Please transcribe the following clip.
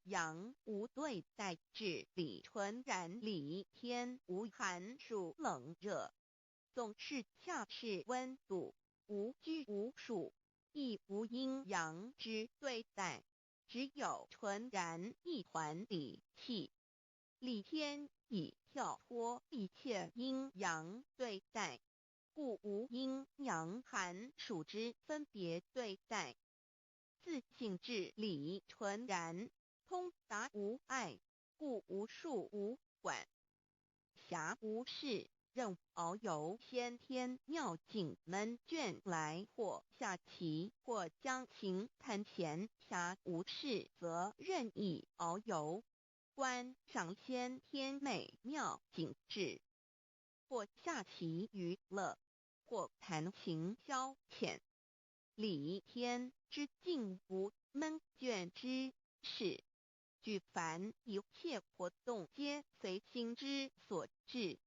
阳无对待至理纯然理天无寒暑冷热，总是恰是温度，无拘无束，亦无阴阳之对待，只有纯然一团理气。理天已跳脱一切阴阳对待，故无阴阳寒暑之分别对待，自性至理纯然，通达无碍，故无束无管，暇无事，任遨游先天妙境门卷来，或下棋，或将琴弹弦，暇无事则任意遨游，观赏先天美妙景致，或下棋娱乐，或弹琴消遣。理天之境无闷倦之事，举凡一切活动皆随心之所至，